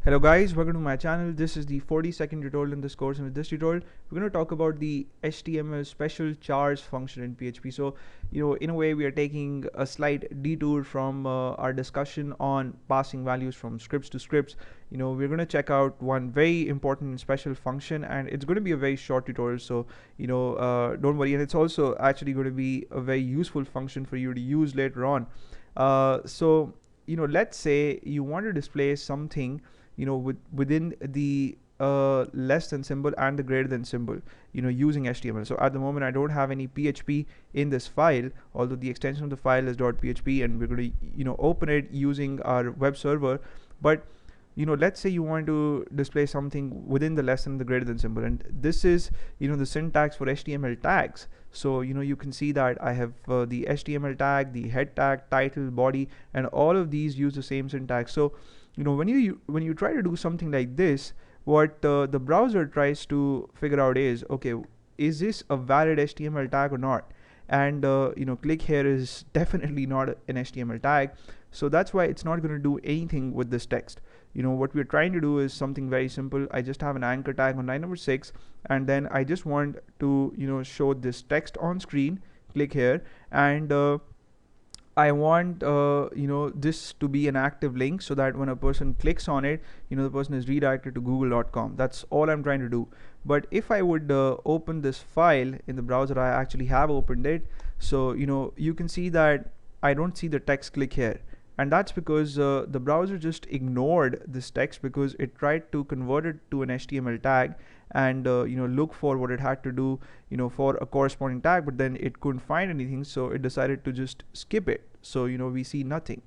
Hello guys, welcome to my channel. This is the 42nd tutorial in this course, and with this tutorial we're going to talk about the HTML special chars function in PHP. So in a way we are taking a slight detour from our discussion on passing values from scripts to scripts. We're going to check out one very important and special function, and it's going to be a very short tutorial, so don't worry. And it's also actually going to be a very useful function for you to use later on. Let's say you want to display something within the less than symbol and the greater than symbol, using HTML. So at the moment I don't have any PHP in this file, although the extension of the file is .php, and we're going to open it using our web server. But let's say you want to display something within the less than the greater than symbol, and this is the syntax for HTML tags. So you can see that I have the HTML tag, the head tag, title, body, and all of these use the same syntax. So when you try to do something like this, what the browser tries to figure out is, okay, is this a valid HTML tag or not? And click here is definitely not an HTML tag, so that's why it's not going to do anything with this text. What we're trying to do is something very simple. I just have an anchor tag on line number 6, and then I just want to show this text on screen. Click here, and I want this to be an active link, so that when a person clicks on it, the person is redirected to google.com. That's all I'm trying to do. But if I would open this file in the browser, I actually have opened it. So you can see that I don't see the text click here, and that's because the browser just ignored this text, because it tried to convert it to an HTML tag and look for what it had to do for a corresponding tag, but then it couldn't find anything, so it decided to just skip it. So we see nothing.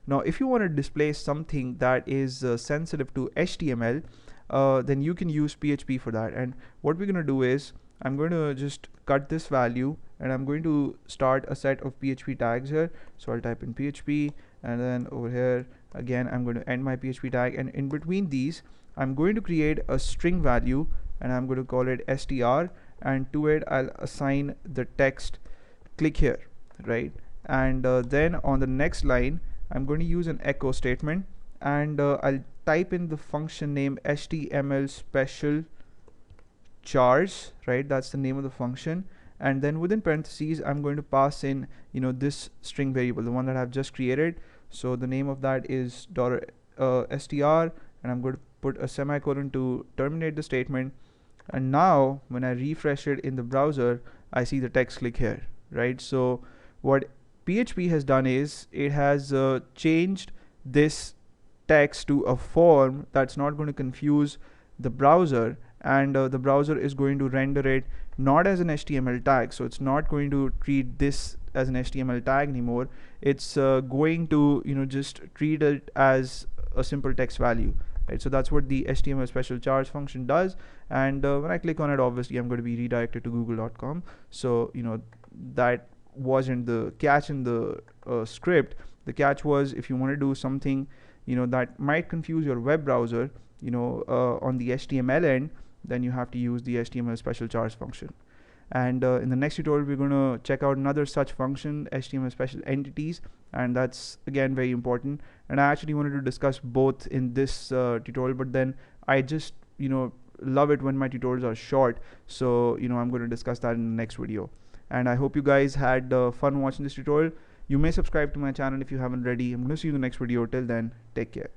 Now if you want to display something that is sensitive to HTML, then you can use PHP for that. And what we're going to do is, I'm going to just cut this value, and I'm going to start a set of PHP tags here. So I'll type in PHP, and then over here again I'm going to end my PHP tag, and in between these I'm going to create a string value, and I'm going to call it str, and to it I'll assign the text click here, right? And then on the next line I'm going to use an echo statement, and I'll type in the function name HTML special chars, right? That's the name of the function. And then within parentheses I'm going to pass in this string variable, the one that I've just created. So the name of that is $str, and I'm going to put a semicolon to terminate the statement. And now when I refresh it in the browser, I see the text click here, right? So what PHP has done is, it has changed this text to a form that's not going to confuse the browser, and the browser is going to render it not as an HTML tag. So it's not going to treat this as an HTML tag anymore. It's going to just treat it as a simple text value, right? So that's what the HTML special chars function does. And when I click on it, obviously I'm going to be redirected to google.com. So that wasn't the catch in the script. The catch was, if you want to do something that might confuse your web browser on the HTML end, then you have to use the HTML special chars function. And in the next tutorial we're going to check out another such function, HTML special entities, and that's again very important. And I actually wanted to discuss both in this tutorial, but then I just love it when my tutorials are short, so I'm going to discuss that in the next video. And I hope you guys had fun watching this tutorial. You may subscribe to my channel if you haven't already. I'm going to see you in the next video. Till then, take care.